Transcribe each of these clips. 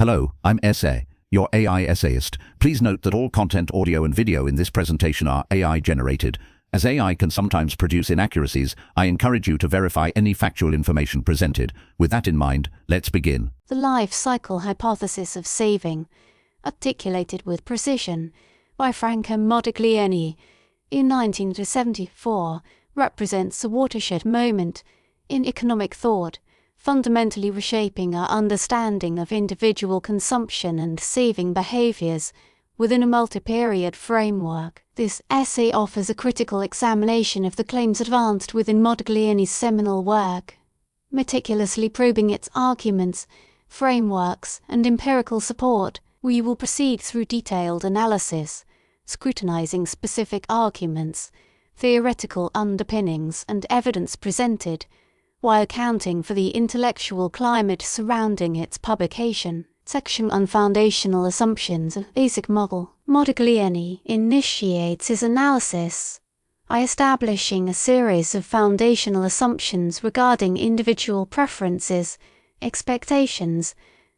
Hello, I'm Essay, your AI essayist. Please note that all content, audio and video in this presentation are AI generated. As AI can sometimes produce inaccuracies, I encourage you to verify any factual information presented. With that in mind, let's begin. The life cycle hypothesis of saving, articulated with precision by Franco Modigliani in 1974, represents a watershed moment in economic thought, fundamentally reshaping our understanding of individual consumption and saving behaviors within a multi-period framework. This essay offers a critical examination of the claims advanced within Modigliani's seminal work, meticulously probing its arguments, frameworks, and empirical support. We will proceed through detailed analysis, scrutinizing specific arguments, theoretical underpinnings, and evidence presented, while accounting for the intellectual climate surrounding its publication. Section on Foundational Assumptions of Basic Model. Modigliani initiates his analysis by establishing a series of foundational assumptions regarding individual preferences, expectations,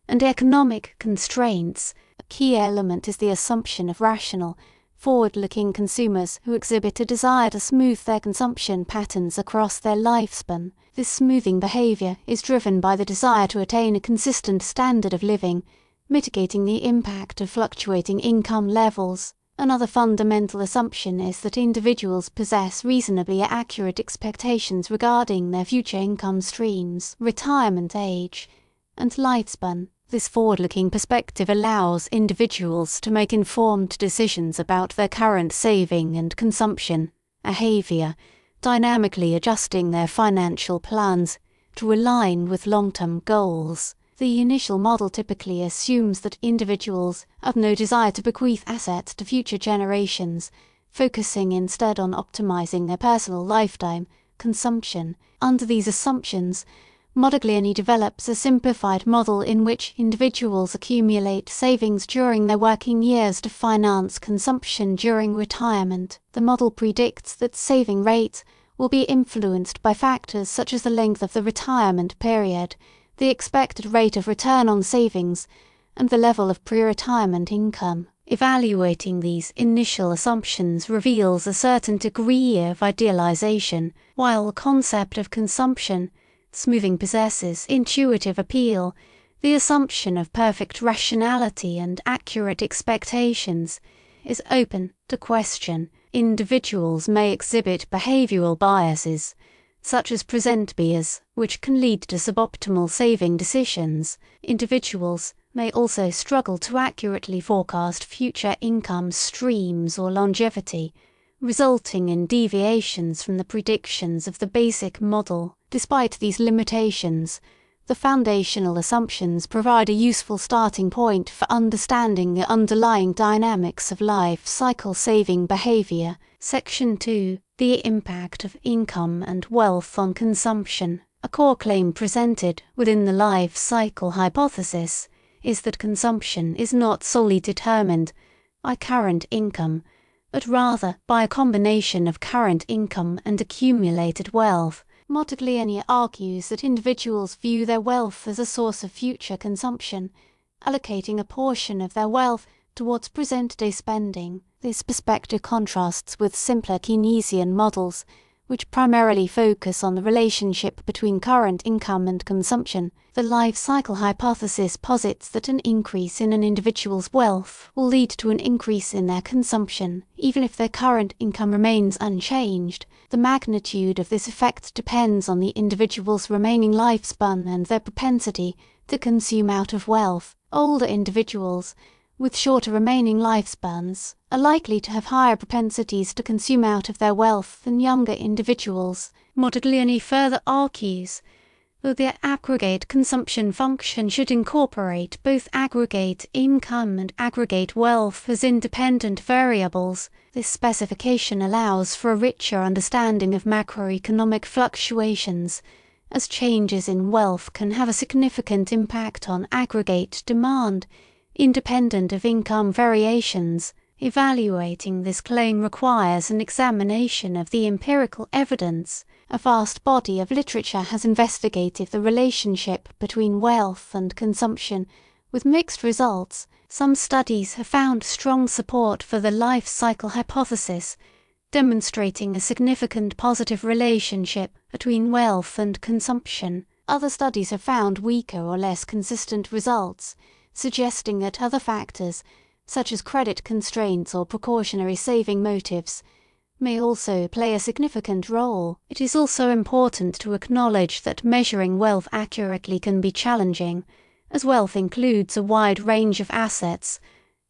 and economic constraints. A key element is the assumption of rational, forward-looking consumers who exhibit a desire to smooth their consumption patterns across their lifespan. This smoothing behavior is driven by the desire to attain a consistent standard of living, mitigating the impact of fluctuating income levels. Another fundamental assumption is that individuals possess reasonably accurate expectations regarding their future income streams, retirement age, and lifespan. This forward-looking perspective allows individuals to make informed decisions about their current saving and consumption behavior, dynamically adjusting their financial plans to align with long-term goals. The initial model typically assumes that individuals have no desire to bequeath assets to future generations, focusing instead on optimizing their personal lifetime consumption. Under these assumptions, Modigliani develops a simplified model in which individuals accumulate savings during their working years to finance consumption during retirement. The model predicts that saving rates will be influenced by factors such as the length of the retirement period, the expected rate of return on savings, and the level of pre-retirement income. Evaluating these initial assumptions reveals a certain degree of idealization, while the concept of consumption smoothing possesses intuitive appeal. The assumption of perfect rationality and accurate expectations is open to question. Individuals may exhibit behavioral biases, such as present bias, which can lead to suboptimal saving decisions. Individuals may also struggle to accurately forecast future income streams or longevity, resulting in deviations from the predictions of the basic model. Despite these limitations, the foundational assumptions provide a useful starting point for understanding the underlying dynamics of life cycle saving behavior. Section 2. The impact of income and wealth on consumption. A core claim presented within the life cycle hypothesis is that consumption is not solely determined by current income, but rather by a combination of current income and accumulated wealth. Modigliani argues that individuals view their wealth as a source of future consumption, allocating a portion of their wealth towards present-day spending. This perspective contrasts with simpler Keynesian models, which primarily focus on the relationship between current income and consumption. The life cycle hypothesis posits that an increase in an individual's wealth will lead to an increase in their consumption, even if their current income remains unchanged. The magnitude of this effect depends on the individual's remaining lifespan and their propensity to consume out of wealth. Older individuals, with shorter remaining lifespans, are likely to have higher propensities to consume out of their wealth than younger individuals. Modigliani further argues that the aggregate consumption function should incorporate both aggregate income and aggregate wealth as independent variables. This specification allows for a richer understanding of macroeconomic fluctuations, as changes in wealth can have a significant impact on aggregate demand, independent of income variations. Evaluating this claim requires an examination of the empirical evidence. A vast body of literature has investigated the relationship between wealth and consumption with mixed results. Some studies have found strong support for the life cycle hypothesis, demonstrating a significant positive relationship between wealth and consumption. Other studies have found weaker or less consistent results, suggesting that other factors, such as credit constraints or precautionary saving motives, may also play a significant role. It is also important to acknowledge that measuring wealth accurately can be challenging, as wealth includes a wide range of assets,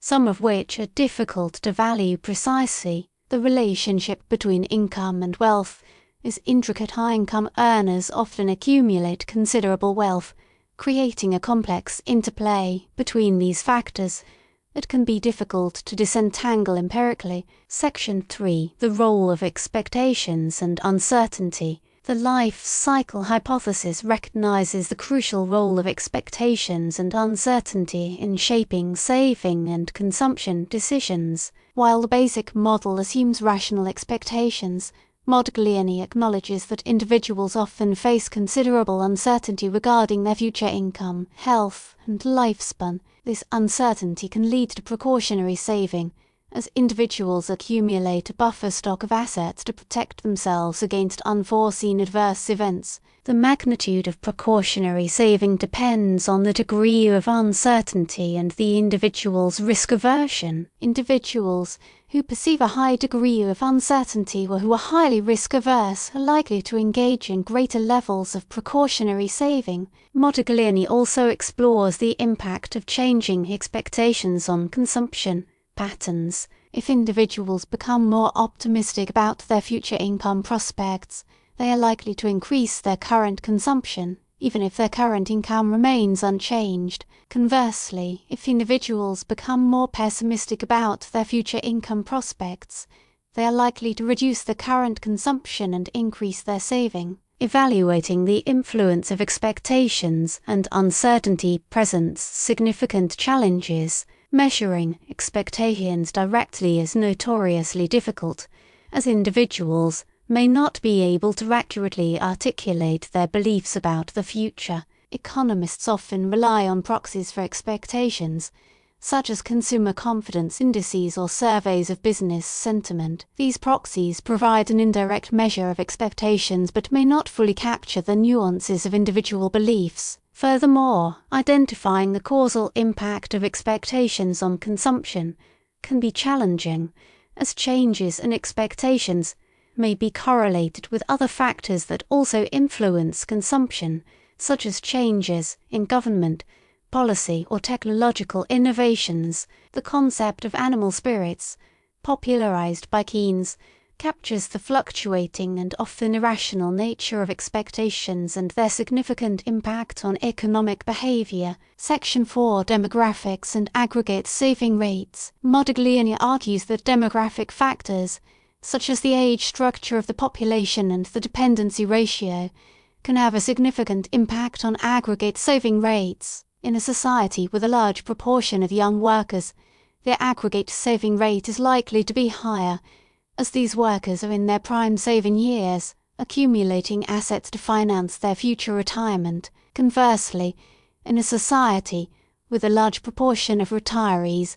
some of which are difficult to value precisely. The relationship between income and wealth is intricate. High-income earners often accumulate considerable wealth, creating a complex interplay between these factors that can be difficult to disentangle empirically. Section 3. The role of expectations and uncertainty. The life cycle hypothesis recognizes the crucial role of expectations and uncertainty in shaping saving and consumption decisions. While the basic model assumes rational expectations, Modigliani acknowledges that individuals often face considerable uncertainty regarding their future income, health, and lifespan. This uncertainty can lead to precautionary saving, as individuals accumulate a buffer stock of assets to protect themselves against unforeseen adverse events. The magnitude of precautionary saving depends on the degree of uncertainty and the individual's risk aversion. Individuals who perceive a high degree of uncertainty or who are highly risk averse are likely to engage in greater levels of precautionary saving. Modigliani also explores the impact of changing expectations on consumption patterns. If individuals become more optimistic about their future income prospects, they are likely to increase their current consumption, even if their current income remains unchanged. Conversely, if individuals become more pessimistic about their future income prospects, they are likely to reduce their current consumption and increase their saving. Evaluating the influence of expectations and uncertainty presents significant challenges. Measuring expectations directly is notoriously difficult, as individuals may not be able to accurately articulate their beliefs about the future. Economists often rely on proxies for expectations, such as consumer confidence indices or surveys of business sentiment. These proxies provide an indirect measure of expectations but may not fully capture the nuances of individual beliefs. Furthermore, identifying the causal impact of expectations on consumption can be challenging, as changes in expectations may be correlated with other factors that also influence consumption, such as changes in government, policy, or technological innovations. The concept of animal spirits, popularized by Keynes, captures the fluctuating and often irrational nature of expectations and their significant impact on economic behavior. Section 4. Demographics and aggregate saving rates. Modigliani argues that demographic factors, such as the age structure of the population and the dependency ratio, can have a significant impact on aggregate saving rates. In a society with a large proportion of young workers, their aggregate saving rate is likely to be higher, as these workers are in their prime saving years, accumulating assets to finance their future retirement. Conversely, in a society with a large proportion of retirees,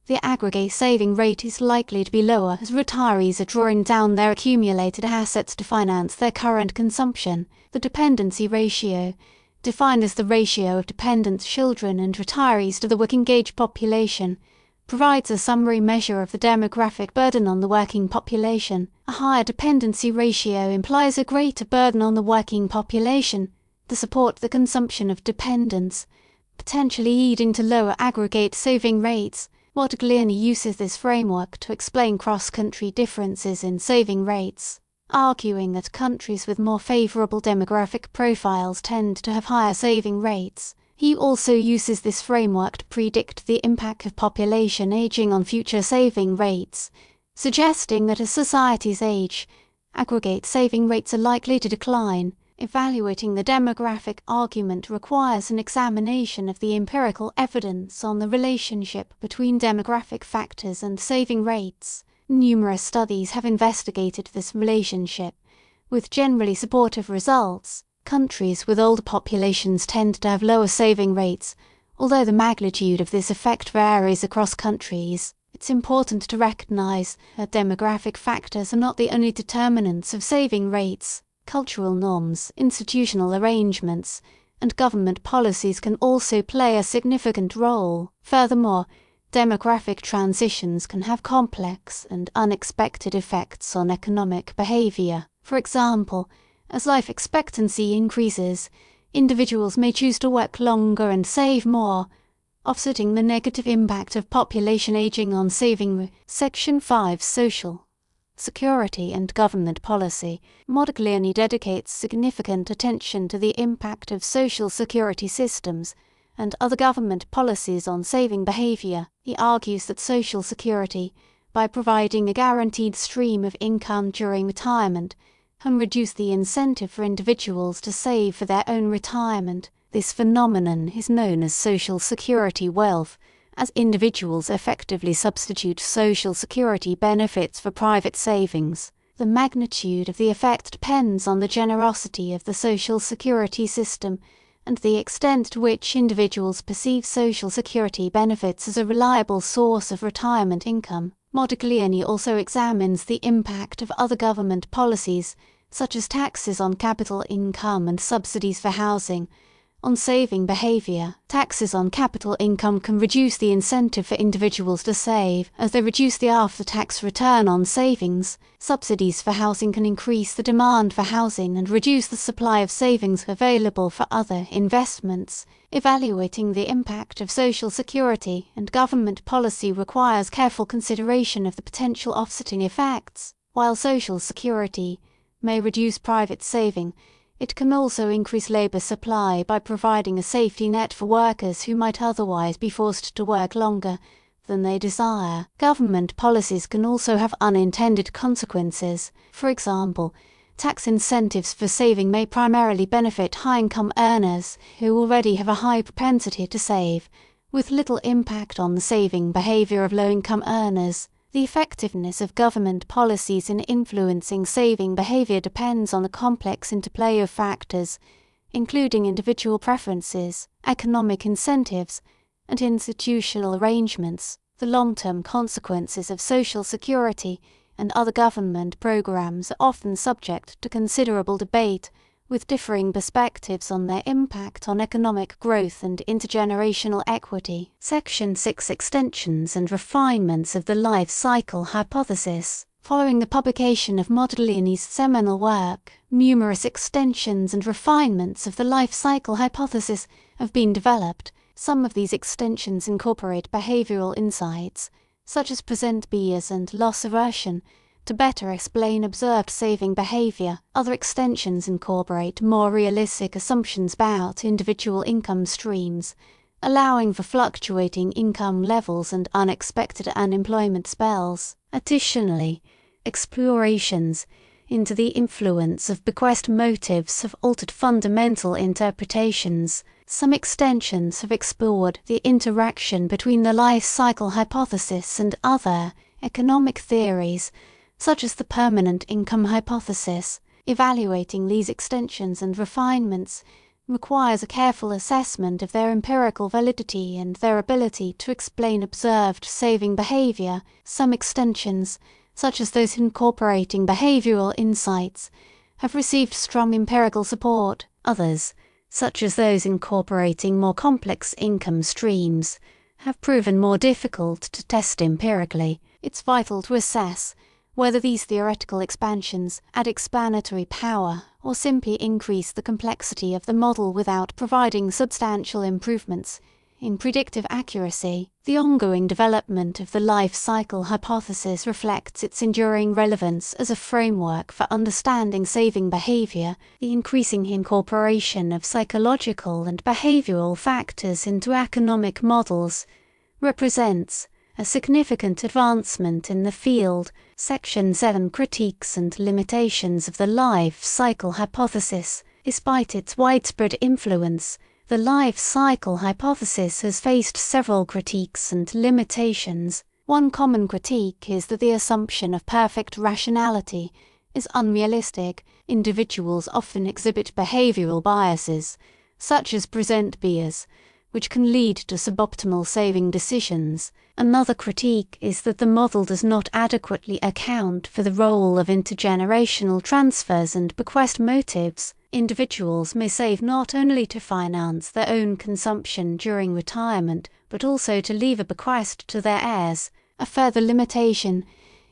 the aggregate saving rate is likely to be lower as retirees are drawing down their accumulated assets to finance their current consumption. The dependency ratio, defined as the ratio of dependent children and retirees to the working-age population, provides a summary measure of the demographic burden on the working population. A higher dependency ratio implies a greater burden on the working population to support the consumption of dependents, potentially leading to lower aggregate saving rates. Modigliani uses this framework to explain cross-country differences in saving rates, arguing that countries with more favorable demographic profiles tend to have higher saving rates. He also uses this framework to predict the impact of population aging on future saving rates, suggesting that as societies age, aggregate saving rates are likely to decline. Evaluating the demographic argument requires an examination of the empirical evidence on the relationship between demographic factors and saving rates. Numerous studies have investigated this relationship, with generally supportive results. Countries with older populations tend to have lower saving rates, Although the magnitude of this effect varies across countries, it's important to recognise that demographic factors are not the only determinants of saving rates. Cultural norms, institutional arrangements, and government policies can also play a significant role. Furthermore, demographic transitions can have complex and unexpected effects on economic behaviour. For example, as life expectancy increases, individuals may choose to work longer and save more, offsetting the negative impact of population ageing on saving. Section 5 Social Security and Government Policy. Modigliani dedicates significant attention to the impact of social security systems and other government policies on saving behaviour. He argues that social security, by providing a guaranteed stream of income during retirement, can reduce the incentive for individuals to save for their own retirement. This phenomenon is known as social security wealth, as individuals effectively substitute social security benefits for private savings. The magnitude of the effect depends on the generosity of the social security system and the extent to which individuals perceive social security benefits as a reliable source of retirement income. Modigliani also examines the impact of other government policies, such as taxes on capital income and subsidies for housing, on saving behaviour. Taxes on capital income can reduce the incentive for individuals to save, as they reduce the after-tax return on savings. Subsidies for housing can increase the demand for housing and reduce the supply of savings available for other investments. Evaluating the impact of social security and government policy requires careful consideration of the potential offsetting effects. While social security may reduce private saving, it can also increase labour supply by providing a safety net for workers who might otherwise be forced to work longer than they desire. Government policies can also have unintended consequences. For example, tax incentives for saving may primarily benefit high-income earners who already have a high propensity to save, with little impact on the saving behaviour of low-income earners. The effectiveness of government policies in influencing saving behaviour depends on the complex interplay of factors, including individual preferences, economic incentives, and institutional arrangements. The long-term consequences of social security and other government programs are often subject to considerable debate, with differing perspectives on their impact on economic growth and intergenerational equity. Section 6 Extensions and Refinements of the Life Cycle Hypothesis. Following the publication of Modigliani's seminal work, numerous extensions and refinements of the life cycle hypothesis have been developed. Some of these extensions incorporate behavioral insights, such as present bias and loss aversion, to better explain observed saving behaviour. Other extensions incorporate more realistic assumptions about individual income streams, allowing for fluctuating income levels and unexpected unemployment spells. Additionally, explorations into the influence of bequest motives have altered fundamental interpretations. Some extensions have explored the interaction between the life cycle hypothesis and other economic theories, such as the permanent income hypothesis. Evaluating these extensions and refinements requires a careful assessment of their empirical validity and their ability to explain observed saving behaviour. Some extensions, such as those incorporating behavioural insights, have received strong empirical support. Others, such as those incorporating more complex income streams, have proven more difficult to test empirically. It's vital to assess whether these theoretical expansions add explanatory power or simply increase the complexity of the model without providing substantial improvements in predictive accuracy. The ongoing development of the life cycle hypothesis reflects its enduring relevance as a framework for understanding saving behaviour. The increasing incorporation of psychological and behavioural factors into economic models represents a significant advancement in the field. Section 7 Critiques and Limitations of the Life Cycle Hypothesis. Despite its widespread influence, the life cycle hypothesis has faced several critiques and limitations. One common critique is that the assumption of perfect rationality is unrealistic. Individuals often exhibit behavioral biases, such as present bias, which can lead to suboptimal saving decisions. Another critique is that the model does not adequately account for the role of intergenerational transfers and bequest motives. Individuals may save not only to finance their own consumption during retirement, but also to leave a bequest to their heirs. A further limitation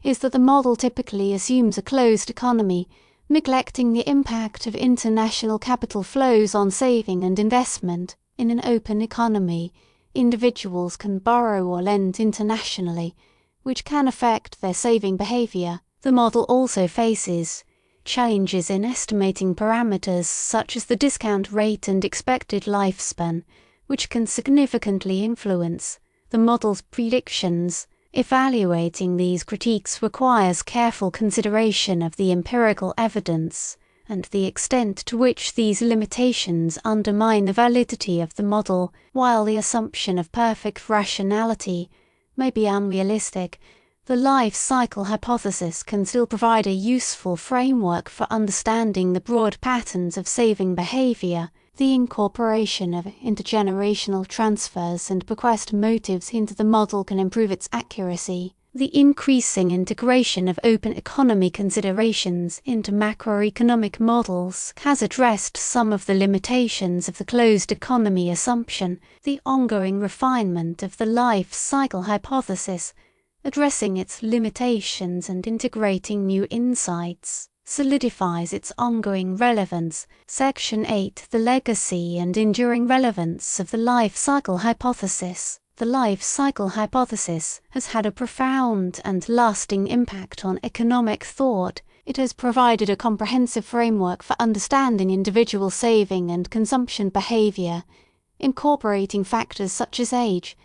is that the model typically assumes a closed economy, neglecting the impact of international capital flows on saving and investment. In an open economy, individuals can borrow or lend internationally, which can affect their saving behaviour. The model also faces challenges in estimating parameters such as the discount rate and expected lifespan, which can significantly influence the model's predictions. Evaluating these critiques requires careful consideration of the empirical evidence and the extent to which these limitations undermine the validity of the model. While the assumption of perfect rationality may be unrealistic, the life cycle hypothesis can still provide a useful framework for understanding the broad patterns of saving behavior. The incorporation of intergenerational transfers and bequest motives into the model can improve its accuracy. The increasing integration of open economy considerations into macroeconomic models has addressed some of the limitations of the closed economy assumption. The ongoing refinement of the life cycle hypothesis, addressing its limitations and integrating new insights, solidifies its ongoing relevance. Section 8. The legacy and enduring relevance of the life cycle hypothesis. The life cycle hypothesis has had a profound and lasting impact on economic thought. It has provided a comprehensive framework for understanding individual saving and consumption behavior, incorporating factors such as age,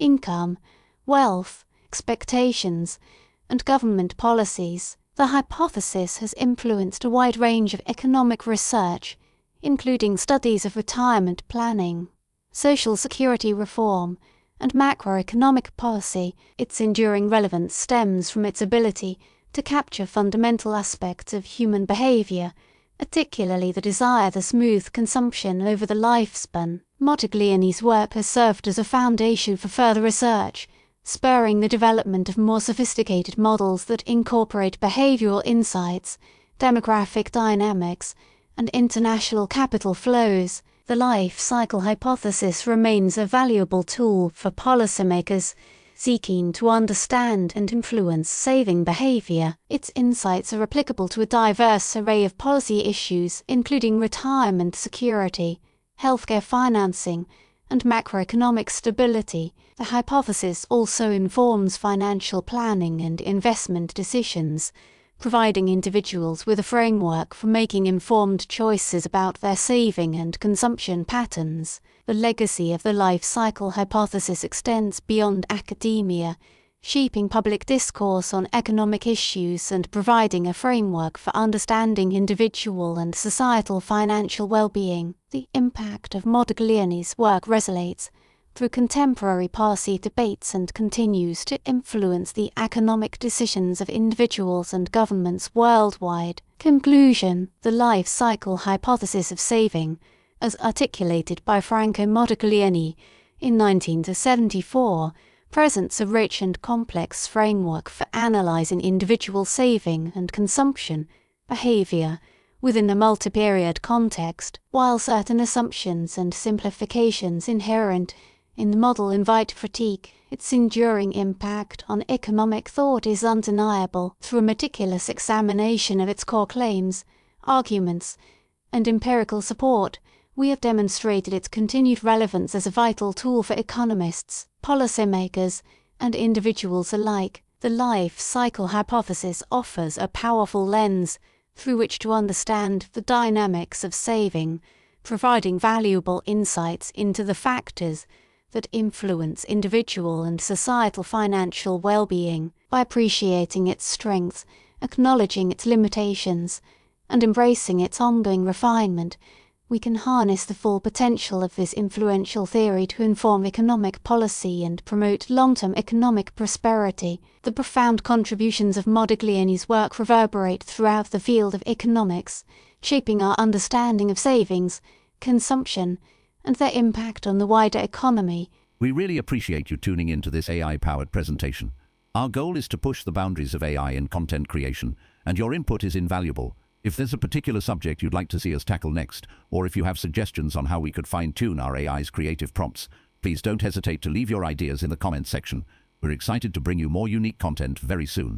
income, wealth, expectations, and government policies. The hypothesis has influenced a wide range of economic research, including studies of retirement planning, social security reform, and macroeconomic policy. Its enduring relevance stems from its ability to capture fundamental aspects of human behavior, particularly the desire for smooth consumption over the lifespan. Modigliani's work has served as a foundation for further research, spurring the development of more sophisticated models that incorporate behavioral insights, demographic dynamics, and international capital flows. The life cycle hypothesis remains a valuable tool for policymakers seeking to understand and influence saving behavior. Its insights are applicable to a diverse array of policy issues, including retirement security, healthcare financing, and macroeconomic stability. The hypothesis also informs financial planning and investment decisions, providing individuals with a framework for making informed choices about their saving and consumption patterns. The legacy of the life cycle hypothesis extends beyond academia, shaping public discourse on economic issues and providing a framework for understanding individual and societal financial well-being. The impact of Modigliani's work resonates through contemporary policy debates and continues to influence the economic decisions of individuals and governments worldwide. Conclusion: the life cycle hypothesis of saving, as articulated by Franco Modigliani in 1974, presents a rich and complex framework for analyzing individual saving and consumption behavior within a multi-period context. While certain assumptions and simplifications inherent in the model invite critique, its enduring impact on economic thought is undeniable. Through a meticulous examination of its core claims, arguments, and empirical support, we have demonstrated its continued relevance as a vital tool for economists, policymakers, and individuals alike. The life cycle hypothesis offers a powerful lens through which to understand the dynamics of saving, providing valuable insights into the factors that influence individual and societal financial well-being. By appreciating its strengths, acknowledging its limitations, and embracing its ongoing refinement, we can harness the full potential of this influential theory to inform economic policy and promote long-term economic prosperity. The profound contributions of Modigliani's work reverberate throughout the field of economics, shaping our understanding of savings, consumption, and their impact on the wider economy. We really appreciate you tuning in to this AI-powered presentation. Our goal is to push the boundaries of AI in content creation, and your input is invaluable. If there's a particular subject you'd like to see us tackle next, or if you have suggestions on how we could fine-tune our AI's creative prompts, please don't hesitate to leave your ideas in the comments section. We're excited to bring you more unique content very soon.